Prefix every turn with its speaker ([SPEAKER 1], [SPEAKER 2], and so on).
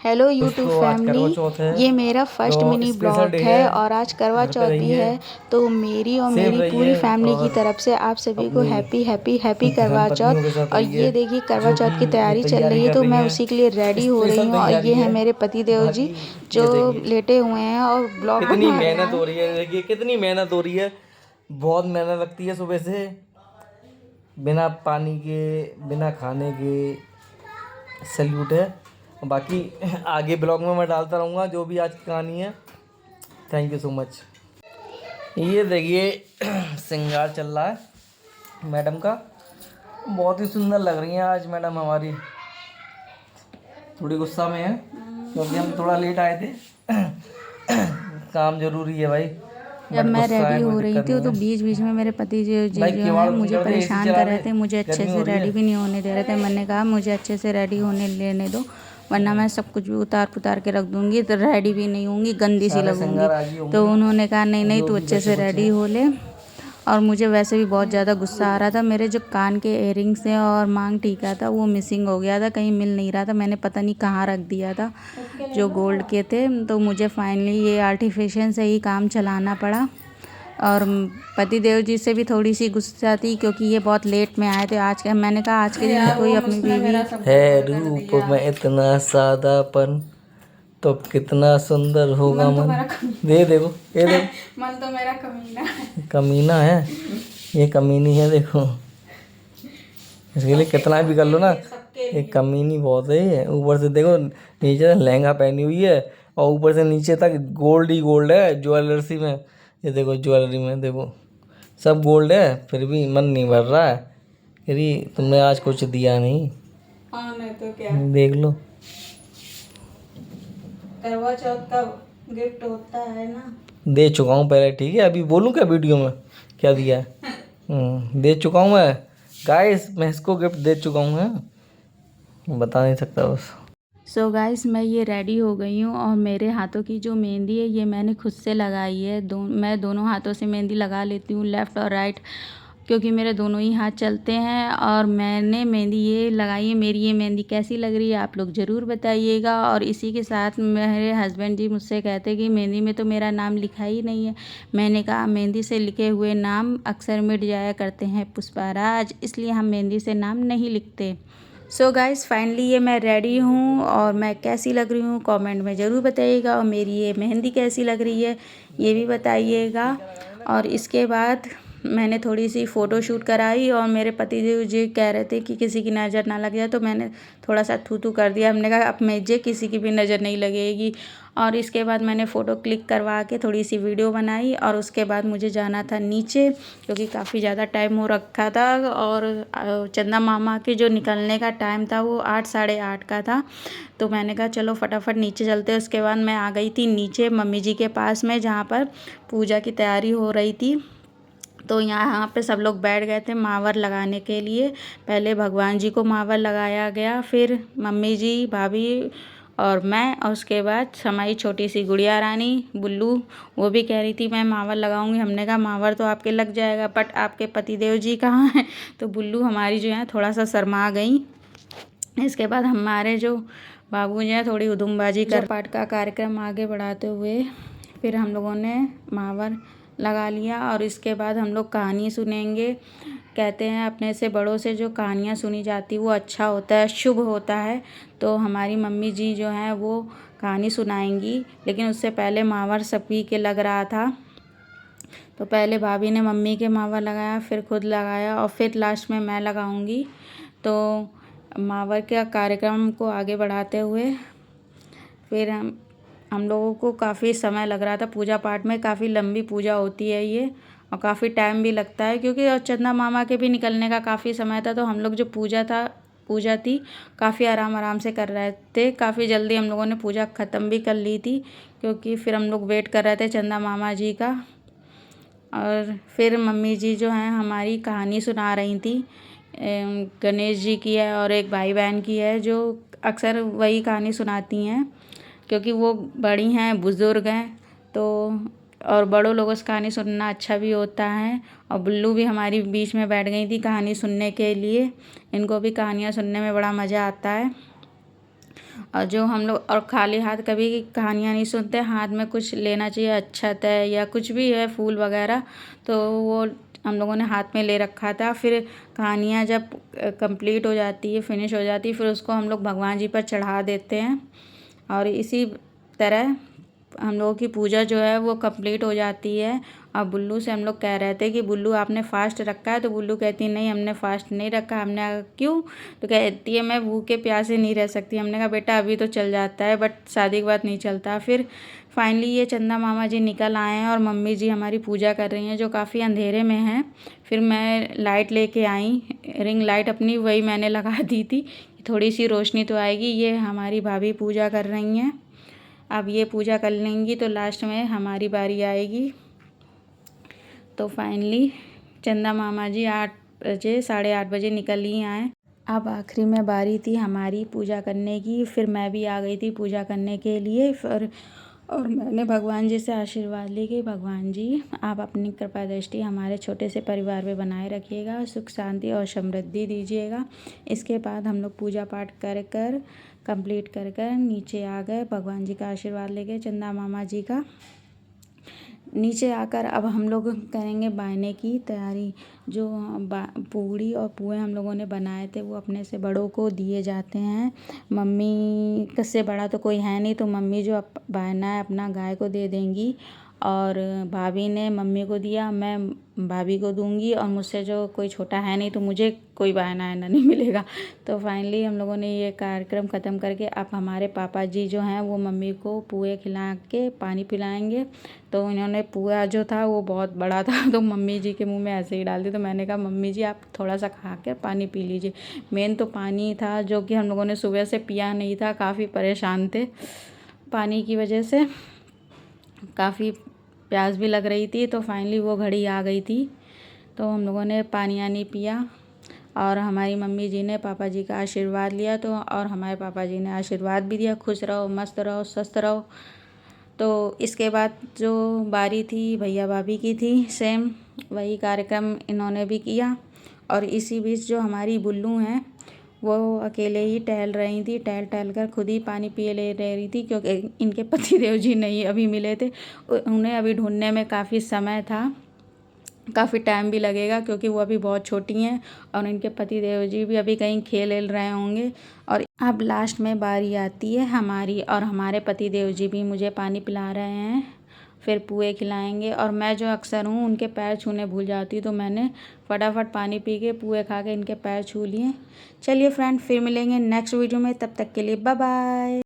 [SPEAKER 1] Hello YouTube
[SPEAKER 2] दोस्तों आज करवा चौथ है।
[SPEAKER 1] फैमिली, ये मेरा फर्स्ट
[SPEAKER 2] तो
[SPEAKER 1] मिनी
[SPEAKER 2] स्पेशल
[SPEAKER 1] ब्लॉग
[SPEAKER 2] डे
[SPEAKER 1] है
[SPEAKER 2] है।
[SPEAKER 1] और आज करवा
[SPEAKER 2] घर पे
[SPEAKER 1] चौथ भी
[SPEAKER 2] रहिए,
[SPEAKER 1] है। तो मेरी और
[SPEAKER 2] सेफ
[SPEAKER 1] मेरी पूरी
[SPEAKER 2] रहिए
[SPEAKER 1] फैमिली की
[SPEAKER 2] और
[SPEAKER 1] तरफ से आप सभी को
[SPEAKER 2] अपनी
[SPEAKER 1] हैप्पी हैप्पी हैप्पी
[SPEAKER 2] धर्म
[SPEAKER 1] करवा चौथ।
[SPEAKER 2] पत्नियों के साथ
[SPEAKER 1] और
[SPEAKER 2] रहिए
[SPEAKER 1] ये देखिए करवा
[SPEAKER 2] जो कि
[SPEAKER 1] चौथ की
[SPEAKER 2] ये
[SPEAKER 1] तैयारी चल
[SPEAKER 2] तैयारी
[SPEAKER 1] रही है,
[SPEAKER 2] कर
[SPEAKER 1] तो
[SPEAKER 2] रही
[SPEAKER 1] मैं
[SPEAKER 2] हैं।
[SPEAKER 1] उसी के लिए रेडी हो रही
[SPEAKER 2] स्पेशल
[SPEAKER 1] हूँ। और
[SPEAKER 2] तैयारी
[SPEAKER 1] ये है
[SPEAKER 2] है।
[SPEAKER 1] मेरे पति देव जी
[SPEAKER 2] बाकी
[SPEAKER 1] जो
[SPEAKER 2] ये देखिए
[SPEAKER 1] लेटे हुए हैं और ब्लॉग
[SPEAKER 2] कितनी
[SPEAKER 1] बना रहे
[SPEAKER 2] मेहनत
[SPEAKER 1] हैं।
[SPEAKER 2] हो रही है। देखिए कितनी मेहनत हो रही है। बहुत मेहनत लगती है सुबह से, बिना पानी के बिना खाने के। सैल्यूट है। बाकी आगे ब्लॉग में मैं डालता रहूँगा जो भी आज की कहानी है। Thank you so much. ये देखिए श्रृंगार चल रहा है मैडम का। बहुत ही सुंदर लग रही हैं आज मैडम हमारी। थोड़ी गुस्सा में है क्योंकि हम थोड़ा लेट आए थे। काम जरूरी है भाई,
[SPEAKER 1] जब
[SPEAKER 2] बट
[SPEAKER 1] मैं
[SPEAKER 2] गुस्सा
[SPEAKER 1] रेडी
[SPEAKER 2] है कोई
[SPEAKER 1] हो रही
[SPEAKER 2] दिक्कत
[SPEAKER 1] थी
[SPEAKER 2] नहीं
[SPEAKER 1] तो
[SPEAKER 2] है।
[SPEAKER 1] बीच बीच में मेरे पति जी
[SPEAKER 2] भाई
[SPEAKER 1] जो
[SPEAKER 2] किवाड़
[SPEAKER 1] हैं
[SPEAKER 2] बंद
[SPEAKER 1] मुझे
[SPEAKER 2] कर दे, एसी
[SPEAKER 1] परेशान
[SPEAKER 2] चला
[SPEAKER 1] कर
[SPEAKER 2] दे,
[SPEAKER 1] रहे थे, मुझे अच्छे
[SPEAKER 2] गर्मी
[SPEAKER 1] से
[SPEAKER 2] हो रही
[SPEAKER 1] रेडी
[SPEAKER 2] है।
[SPEAKER 1] भी नहीं होने दे रहे थे। मैंने कहा मुझे अच्छे से रेडी होने लेने दो, वरना मैं सब कुछ भी उतार पुतार के रख दूंगी तो रेडी भी नहीं होंगी, गंदी सी
[SPEAKER 2] सारे
[SPEAKER 1] लगूंगी।
[SPEAKER 2] श्रृंगार आज ही
[SPEAKER 1] तो
[SPEAKER 2] होंगे
[SPEAKER 1] उन्होंने कहा नहीं नहीं,
[SPEAKER 2] जो
[SPEAKER 1] तू
[SPEAKER 2] भी
[SPEAKER 1] अच्छे
[SPEAKER 2] बचे
[SPEAKER 1] से
[SPEAKER 2] कुचे
[SPEAKER 1] रेडी
[SPEAKER 2] हैं।
[SPEAKER 1] हो ले। और मुझे वैसे भी बहुत ज़्यादा गुस्सा आ रहा था। मेरे जो कान के इयररिंग्स थे और मांग टीका था वो मिसिंग हो गया था, कहीं मिल नहीं रहा था। मैंने पता नहीं कहाँ रख दिया था जो गोल्ड के थे। तो मुझे फाइनली ये आर्टिफिशियल से ही काम चलाना पड़ा। और पति देव जी से भी थोड़ी सी गुस्सा थी क्योंकि ये बहुत लेट में आए थे। आज के मैंने कहा आज के दिन में कोई अपनी बीवी
[SPEAKER 2] है रूप में इतना सादापन तो कितना सुंदर होगा मन। दे देखो, ये देखो
[SPEAKER 1] मन तो मेरा कमीना है।
[SPEAKER 2] कमीना है, ये कमीनी है। देखो इसके लिए कितना भी कर लो ना, ये कमीनी बहुत है। ये ऊपर से देखो, नीचे से लहंगा पहनी हुई है और ऊपर से नीचे तक गोल्ड ही गोल्ड है ज्वेलरी में। ये देखो ज्वेलरी में देखो सब गोल्ड है, फिर भी मन नहीं भर रहा है। फिर तुमने आज कुछ दिया नहीं।
[SPEAKER 1] हाँ नहीं तो क्या,
[SPEAKER 2] देख लो।
[SPEAKER 1] करवा चौथ का गिफ्ट होता है ना।
[SPEAKER 2] दे चुका हूँ पहले, ठीक है। अभी बोलूँ क्या वीडियो में क्या दिया है? दे चुका हूँ मैं गाइस, मैं इसको गिफ्ट दे चुका हूँ। बता नहीं सकता बस।
[SPEAKER 1] सो गाइस, मैं ये रेडी हो गई हूँ और मेरे हाथों की जो मेहंदी है ये मैंने खुद से लगाई है। मैं दोनों हाथों से मेहंदी लगा लेती हूँ, लेफ़्ट और राइट, क्योंकि मेरे दोनों ही हाथ चलते हैं। और मैंने मेहंदी ये लगाई है। मेरी ये मेहंदी कैसी लग रही है आप लोग ज़रूर बताइएगा। और इसी के साथ मेरे हस्बैंड जी मुझसे कहते कि मेहंदी में तो मेरा नाम लिखा ही नहीं है। मैंने कहा मेहंदी से लिखे हुए नाम अक्सर मिट जाया करते हैं पुष्पाराज, इसलिए हम मेहंदी से नाम नहीं लिखते। सो गाइस, फाइनली ये मैं रेडी हूँ और मैं कैसी लग रही हूँ कमेंट में ज़रूर बताइएगा। और मेरी ये मेहंदी कैसी लग रही है ये भी बताइएगा। और इसके बाद मैंने थोड़ी सी फ़ोटो शूट कराई और मेरे पति देव जी कह रहे थे कि किसी की नज़र ना लग जाए, तो मैंने थोड़ा सा थू थू कर दिया। हमने कहा अब मुझे किसी की भी नज़र नहीं लगेगी। और इसके बाद मैंने फ़ोटो क्लिक करवा के थोड़ी सी वीडियो बनाई और उसके बाद मुझे जाना था नीचे क्योंकि काफ़ी ज़्यादा टाइम हो रखा था। और चंदा मामा के जो निकलने का टाइम था वो 8 साढ़े 8 का था। तो मैंने कहा चलो फटाफट नीचे चलते हैं। उसके बाद मैं आ गई थी नीचे मम्मी जी के पास में जहाँ पर पूजा की तैयारी हो रही थी। तो यहाँ पे सब लोग बैठ गए थे मावर लगाने के लिए। पहले भगवान जी को मावर लगाया गया, फिर मम्मी जी, भाभी और मैं, और उसके बाद हमारी छोटी सी गुड़िया रानी बुल्लू, वो भी कह रही थी मैं मावर लगाऊंगी। हमने कहा मावर तो आपके लग जाएगा, बट आपके पतिदेव जी कहाँ हैं? तो बुल्लू हमारी जो है थोड़ा सा शर्मा गई। इसके बाद हमारे जो बाबू जी हैं थोड़ी उधमबाजी कर पाठ का कार्यक्रम आगे बढ़ाते हुए फिर हम लोगों ने मावर लगा लिया। और इसके बाद हम लोग कहानी सुनेंगे। कहते हैं अपने से बड़ों से जो कहानियाँ सुनी जाती वो अच्छा होता है, शुभ होता है। तो हमारी मम्मी जी जो हैं वो कहानी सुनाएंगी, लेकिन उससे पहले मावर सभी के लग रहा था। तो पहले भाभी ने मम्मी के मावर लगाया, फिर खुद लगाया और फिर लास्ट में मैं लगाऊंगी। तो मावर के कार्यक्रम को आगे बढ़ाते हुए फिर हम लोगों को काफ़ी समय लग रहा था पूजा पाठ में। काफ़ी लंबी पूजा होती है ये और काफ़ी टाइम भी लगता है क्योंकि और चंदा मामा के भी निकलने का काफ़ी समय था। तो हम लोग जो पूजा थी काफ़ी आराम से कर रहे थे। काफ़ी जल्दी हम लोगों ने पूजा ख़त्म भी कर ली थी क्योंकि फिर हम लोग वेट कर रहे थे चंदा मामा जी का। और फिर मम्मी जी जो हैं हमारी कहानी सुना रही थी। गणेश जी की है और एक भाई बहन की है जो अक्सर वही कहानी सुनाती हैं क्योंकि वो बड़ी हैं, बुज़ुर्ग हैं। तो और बड़ों लोगों से कहानी सुनना अच्छा भी होता है। और बुल्लू भी हमारी बीच में बैठ गई थी कहानी सुनने के लिए। इनको भी कहानियाँ सुनने में बड़ा मज़ा आता है। और जो हम लोग और खाली हाथ कभी कहानियाँ नहीं सुनते, हाथ में कुछ लेना चाहिए, अच्छत है या कुछ भी है फूल वगैरह, तो वो हम लोगों ने हाथ में ले रखा था। फिर कहानियाँ जब कंप्लीट हो जाती है, फिनिश हो जाती है, फिर उसको हम लोग भगवान जी पर चढ़ा देते हैं। और इसी तरह हम लोगों की पूजा जो है वो कंप्लीट हो जाती है। और बुल्लू से हम लोग कह रहे थे कि बुल्लू आपने फ़ास्ट रखा है, तो बुल्लू कहती नहीं हमने फ़ास्ट नहीं रखा। हमने कहा क्यों, तो कहती है मैं भूखे प्यासे नहीं रह सकती। हमने कहा बेटा अभी तो चल जाता है बट शादी के बाद नहीं चलता। फिर फाइनली ये चंदा मामा जी निकल आए हैं और मम्मी जी हमारी पूजा कर रही हैं जो काफ़ी अंधेरे में है। फिर मैं लाइट लेके आई, रिंग लाइट अपनी वही मैंने लगा दी थी, थोड़ी सी रोशनी तो आएगी। ये हमारी भाभी पूजा कर रही हैं, अब ये पूजा कर लेंगी तो लास्ट में हमारी बारी आएगी। तो फाइनली चंदा मामा जी 8 बजे 8:30 बजे निकल ही आए। अब आखिरी में बारी थी हमारी पूजा करने की। फिर मैं भी आ गई थी पूजा करने के लिए। फिर और मैंने भगवान जी से आशीर्वाद ली कि भगवान जी आप अपनी कृपा दृष्टि हमारे छोटे से परिवार में बनाए रखिएगा, सुख शांति और समृद्धि दीजिएगा। इसके बाद हम लोग पूजा पाठ कर कंप्लीट कर नीचे आ गए, भगवान जी का आशीर्वाद लेके चंदा मामा जी का। नीचे आकर अब हम लोग करेंगे बायने की तैयारी। जो पूड़ी और पुए हम लोगों ने बनाए थे वो अपने से बड़ों को दिए जाते हैं। मम्मी से बड़ा तो कोई है नहीं, तो मम्मी जो बायना है अपना गाय को दे देंगी। और भाभी ने मम्मी को दिया, मैं भाभी को दूंगी। और मुझसे जो कोई छोटा है नहीं तो मुझे कोई बायना है ना नहीं मिलेगा। तो फाइनली हम लोगों ने ये कार्यक्रम ख़त्म करके अब हमारे पापा जी जो हैं वो मम्मी को पुए खिला के पानी पिलाएंगे। तो इन्होंने पुआ जो था वो बहुत बड़ा था तो मम्मी जी के मुंह में ऐसे ही डाल दी। तो मैंने कहा मम्मी जी आप थोड़ा सा खा कर पानी पी लीजिए। मेन तो पानी था जो कि हम लोगों ने सुबह से पिया नहीं था, काफ़ी परेशान थे पानी की वजह से, काफ़ी प्यास भी लग रही थी। तो फाइनली वो घड़ी आ गई थी तो हम लोगों ने पानी आनी पिया और हमारी मम्मी जी ने पापा जी का आशीर्वाद लिया। तो और हमारे पापा जी ने आशीर्वाद भी दिया, खुश रहो, मस्त रहो, स्वस्थ रहो। तो इसके बाद जो बारी थी भैया भाभी की थी, सेम वही कार्यक्रम इन्होंने भी किया। और इसी बीच जो हमारी बुल्लू हैं वो अकेले ही टहल रही थी, टहल कर खुद ही पानी पी ले रही थी क्योंकि इनके पतिदेव जी नहीं अभी मिले थे। उन्हें अभी ढूंढने में काफ़ी समय था, काफ़ी टाइम भी लगेगा क्योंकि वो अभी बहुत छोटी हैं और इनके पतिदेव जी भी अभी कहीं खेल रहे होंगे। और अब लास्ट में बारी आती है हमारी, और हमारे पतिदेव जी भी मुझे पानी पिला रहे हैं, फिर पुए खिलाएंगे। और मैं जो अक्सर हूँ उनके पैर छूने भूल जाती हूँ, तो मैंने फटाफट पानी पी के पुए खा के इनके पैर छू लिए। चलिए फ्रेंड, फिर मिलेंगे नेक्स्ट वीडियो में, तब तक के लिए बाय बाय।